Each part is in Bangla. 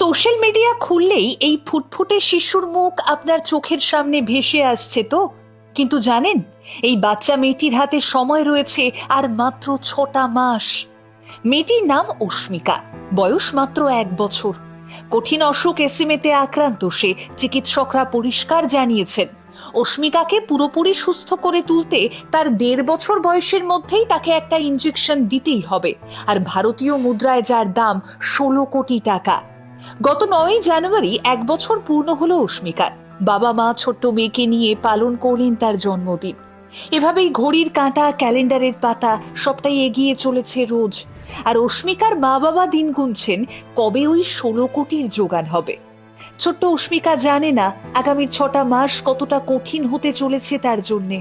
সোশ্যাল মিডিয়া খুললেই এই ফুটফুটে শিশুর মুখ আপনার চোখের সামনে ভেসে আসছে তো। কিন্তু জানেন, এই বাচ্চা মেয়েটির হাতে সময় রয়েছে আর মাত্র 6টা মাস। মেয়েটির নাম অস্মিকা, বয়স মাত্র 1 বছর। কঠিন অসুখ এসএমএতে আক্রান্ত সে। চিকিৎসকরা পরিষ্কার জানিয়েছেন অস্মিকাকে পুরোপুরি সুস্থ করে তুলতে তার 1.5 বছর বয়সের মধ্যেই তাকে একটা ইনজেকশন দিতেই হবে, আর ভারতীয় মুদ্রায় যার দাম 16 কোটি টাকা। গত 9ই জানুয়ারি 1 বছর পূর্ণ হলো অস্মিকার। বাবা মা ছোট্ট মেয়েকে নিয়ে পালন করলেন তার জন্মদিন। এভাবেই ঘড়ির কাঁটা, ক্যালেন্ডারের পাতা সবটাই এগিয়ে চলেছে রোজ। আর অস্মিকার মা বাবা দিন গুনছেন কবে ওই 16 কোটির জোগান হবে। ছোট্ট অস্মিকা জানে না আগামী 6টা মাস কতটা কঠিন হতে চলেছে তার জন্যে।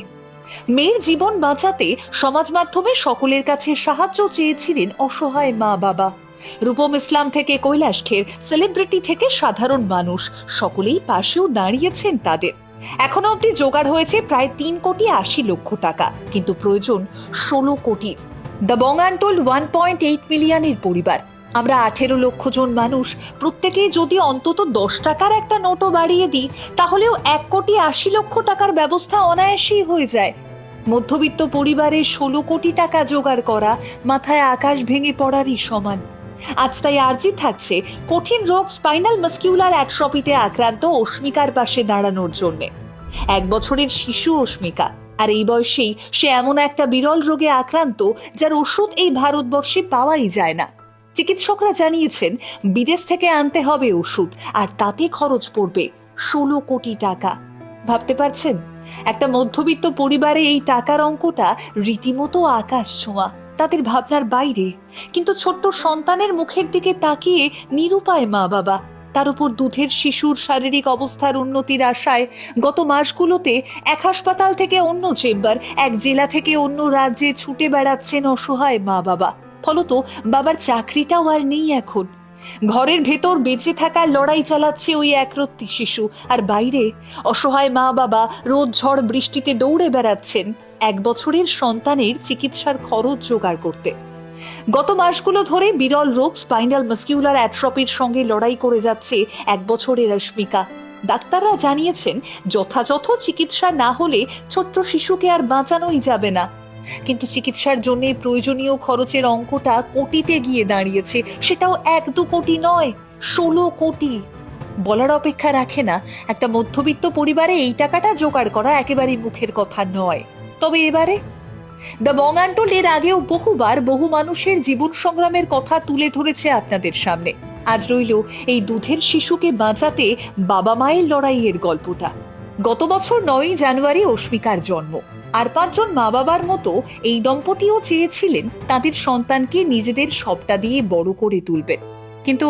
মেয়ের জীবন বাঁচাতে সমাজ মাধ্যমে সকলের কাছে সাহায্য চেয়েছিলেন অসহায় মা বাবা। রূপম ইসলাম থেকে কৈলাস খের, সেলিব্রিটি থেকে সাধারণ মানুষ, সকলেই পাশেও দাঁড়িয়েছেন তাদের। এখনো অব্দি জোগাড় হয়েছে প্রায় 3,80,00,000 টাকা, কিন্তু প্রয়োজন 16 কোটির। দ্য বং আনটোল্ড 1.8 মিলিয়নের পরিবার। আমরা 18 লক্ষ জন মানুষ, প্রত্যেকেই যদি অন্তত 10 টাকার একটা নোটও বাড়িয়ে দিই, তাহলেও 1,80,00,000 টাকার ব্যবস্থা অনায়াসেই হয়ে যায়। মধ্যবিত্ত পরিবারের 16 কোটি টাকা জোগাড় করা মাথায় আকাশ ভেঙে পড়ারই সমান। আজ তাই আর্জি থাকছে কঠিন রোগ স্পাইনাল মাস্কিউলার অ্যাট্রফিতে আক্রান্ত অস্মিকার পাশে দাঁড়ানোর জন্য। 1 বছরের শিশু অস্মিকা, আর এই বয়সেই সে এমন একটা বিরল রোগে আক্রান্ত যার ওষুধ এই ভারতবর্ষে পাওয়াই যায় না। চিকিৎসকরা জানিয়েছেন বিদেশ থেকে আনতে হবে ওষুধ, আর তাতে খরচ পড়বে 16 কোটি টাকা। ভাবতে পারছেন, একটা মধ্যবিত্ত পরিবারে এই টাকার অঙ্কটা রীতিমতো আকাশ ছোঁয়া, তাদের ভাবনার বাইরে। কিন্তু ছোট্ট সন্তানের মুখের দিকে তাকিয়ে নিরুপায় মা বাবা। তার উপর দুধের শিশুর শারীরিক অবস্থার উন্নতির আশায় গত মাসগুলোতে এক হাসপাতাল থেকে অন্য চেম্বার, এক জেলা থেকে অন্য রাজ্যে ছুটে বেড়াচ্ছেন অসহায় মা বাবা। ফলত বাবার চাকরিটাও আর নেই এখন। ঘরের ভেতর বেঁচে থাকার লড়াই চালাচ্ছে ওই একরত্তি শিশু, আর বাইরে অসহায় মা বাবা রোদ ঝড় বৃষ্টিতে দৌড়ে বেড়াচ্ছেন 1 বছরের সন্তানের চিকিৎসার খরচ জোগাড় করতে। গত মাসগুলো ধরে বিরল রোগ স্পাইনাল মাস্কিউলার অ্যাট্রফির সঙ্গে লড়াই করে যাচ্ছে 1 বছরের অস্মিকা। ডাক্তাররা জানিয়েছেন যথাযথ চিকিৎসা না হলে ছোট্ট শিশুকে আর বাঁচানোই যাবে না। কিন্তু চিকিৎসার জন্য প্রয়োজনীয় খরচের অঙ্কটা কোটিতে গিয়ে দাঁড়িয়েছে, সেটাও 1-2 কোটি নয়, 16 কোটি। বলার অপেক্ষা রাখে না, একটা মধ্যবিত্ত পরিবারে এই টাকাটা জোগাড় করা একেবারেই মুখের কথা নয়। তবে এবারে দ্য বং আনটোল্ড এর আগেও বহুবার বহু মানুষের জীবন সংগ্রামের কথা তুলে ধরেছে আপনাদের সামনে। আজ রইল এই দুধের শিশুকে বাঁচাতে বাবা মায়ের লড়াইয়ের গল্পটা। গত বছর 9ই জানুয়ারি অস্মিকার জন্ম। আর 5 জন মা বাবার মতো এই দম্পতিও চেয়েছিলেন তাদের সন্তানকে নিজেদের সবটা দিয়ে বড় করে তুলবেন। কিন্তু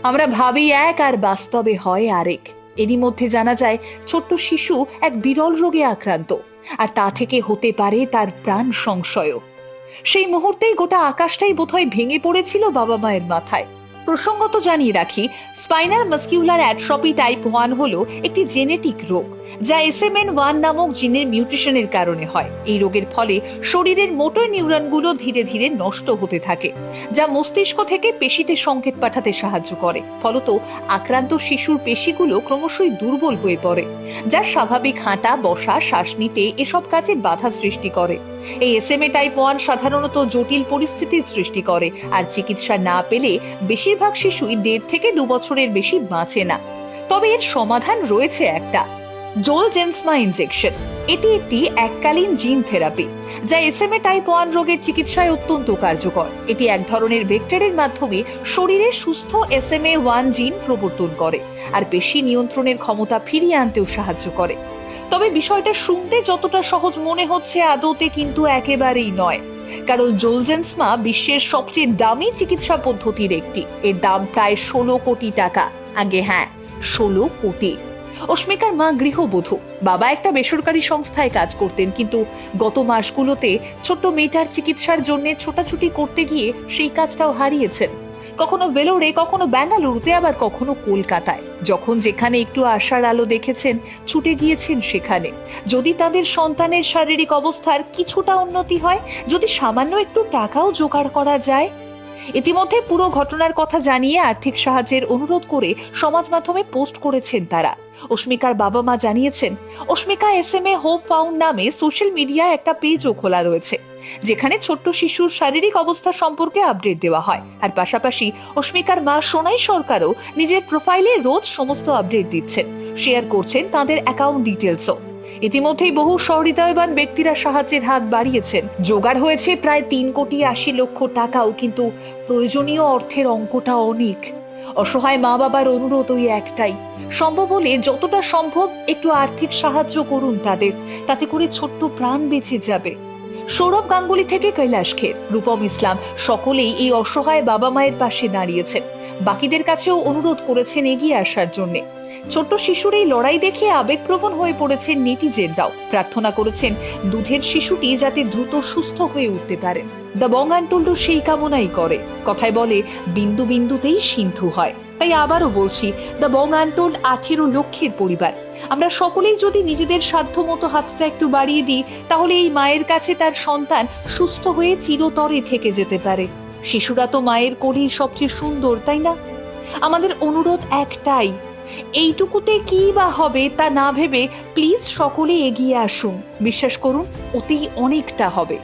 আমরা ভাবি এক আর বাস্তবে হয় আরেক। এরই মধ্যে জানা যায় ছোট্ট শিশু এক বিরল রোগে আক্রান্ত, আর তা থেকে হতে পারে তার প্রাণ সংশয়। সেই মুহূর্তেই গোটা আকাশটাই বোধহয় ভেঙে পড়েছিল বাবা মায়ের মাথায়। প্রসঙ্গত জানিয়ে রাখি, স্পাইনাল মাস্কিউলার অ্যাট্রফি টাইপ 1 হলো একটি জেনেটিক রোগ, যা SMN1 নামক জিনের মিউটেশনের কারণে হয়। এই রোগের ফলে শরীরের মোটর নিউরনগুলো ধীরে ধীরে নষ্ট হতে থাকে, যা মস্তিষ্ক থেকে পেশিতে সংকেত পাঠাতে সাহায্য করে। ফলত আক্রান্ত শিশুর পেশিগুলো ক্রমশই দুর্বল হয়ে পড়ে, যা স্বাভাবিক হাঁটা, বসা, শ্বাস নিতে এসব কাজে বাধা সৃষ্টি করে। এই SMA টাইপ 1 সাধারণত জটিল পরিস্থিতির সৃষ্টি করে, আর চিকিৎসা না পেলে বেশিরভাগ শিশুই 1.5 থেকে 2 বছরের বেশি বাঁচে না। তবে এর সমাধান রয়েছে একটা, জোলজেনসমা ইনজেকশন। এটি একটি এককালীন জিন থেরাপি, যা SMA টাইপ 1 রোগের চিকিৎসায় অত্যন্ত কার্যকর। এটি এক ধরনের ভেক্টরের মাধ্যমে শরীরে সুস্থ SMA1 জিন প্রবর্তন করে, আর পেশি নিয়ন্ত্রণের ক্ষমতা ফিরিয়ে আনতেও সাহায্য করে। তবে বিষয়টা শুনতে যতটা সহজ মনে হচ্ছে, আদতে কিন্তু একেবারেই নয়। কারণ জোলজেনসমা বিশ্বের সবচেয়ে দামি চিকিৎসা পদ্ধতির একটি। এর দাম প্রায় 16 কোটি টাকা। আগে হ্যাঁ, 16 কোটি। অস্মিকার মা গৃহবধূ, বাবা একটা বেসরকারি সংস্থায় কাজ করতেন, কিন্তু গত মাসগুলোতে ছোট্ট মেয়েটার চিকিৎসার জন্য ছোটাছুটি করতে গিয়ে সেই কাজটাও হারিয়েছেন। কখনো ভেলোরে, কখনো বেঙ্গালুরুতে, আবার কখনো কলকাতায়। যখন যেখানে একটু আশার আলো দেখেছেন ছুটে গিয়েছেন সেখানে। যদি তাদের সন্তানের শারীরিক অবস্থার কিছুটা উন্নতি হয়, যদি সামান্য একটু টাকাও জোগাড় করা যায়, ইতিমধ্যে পুরো ঘটনার কথা জানিয়ে আর্থিক সাহায্যের অনুরোধ করে সমাজ মাধ্যমে পোস্ট করেছেন তারা। অস্মিকার বাবা মা জানিয়েছেন, অস্মিকা SMA হোপ ফাউন্ড নামে সোশ্যাল মিডিয়ায় একটা পেজও খোলা রয়েছে, যেখানে ছোট্ট শিশুর শারীরিক অবস্থা সম্পর্কে আপডেট দেওয়া হয়। আর পাশাপাশি অস্মিকার মা সোনাই সরকারও নিজের প্রোফাইলে রোজ সমস্ত আপডেট দিচ্ছেন, শেয়ার করছেন তাদের অ্যাকাউন্ট ডিটেলসও। ইতিমধ্যেই বহু সহৃদয়বান ব্যক্তিরা সাহায্যের হাত বাড়িয়েছেন। জোগাড় হয়েছে প্রায় 3,80,00,000 টাকাও, কিন্তু প্রয়োজনীয় অর্থের অঙ্কটা অনেক। অসহায় মা বাবার অনুরোধ ওই একটাই, সম্ভব হলে যতটা সম্ভব একটু আর্থিক সাহায্য করুন তাদের, তাতে করে ছোট্ট প্রাণ বেঁচে যাবে। সৌরভ গাঙ্গুলি থেকে কৈলাস খের, রূপম ইসলাম সকলেই এই অসহায় বাবা মায়ের পাশে দাঁড়িয়েছেন। বাকিদের কাছেও অনুরোধ করেছেন এগিয়ে আসার জন্য। ছোট্ট শিশুর এই লড়াই দেখে আবেগপ্রবণ হয়ে পড়েছেন নেটিজেনরাও। প্রার্থনা করেছেন দুধের শিশুটি যাতে দ্রুত সুস্থ হয়ে উঠতে পারেন। দ্য বং আনটোল্ড সেই কামনাই করে। কথায় বলে, বিন্দু বিন্দুতেই সিন্ধু হয়। তাই আবারও বলছি, দ্য বং আনটোল্ড 18 লক্ষের পরিবার। আমরা সকলেই যদি নিজেদের সাধ্য মতো হাতটা একটু বাড়িয়ে দিই, তাহলে এই মায়ের কাছে তার সন্তান সুস্থ হয়ে চিরতরে থেকে যেতে পারে। শিশুরা তো মায়ের কোলেই সবচেয়ে সুন্দর, তাই না? আমাদের অনুরোধ একটাই, এইটুকুতে কি বা হবে তা না ভেবে প্লিজ সকলে এগিয়ে আসুন। বিশ্বাস করুন, ওতেই অনেকটা হবে।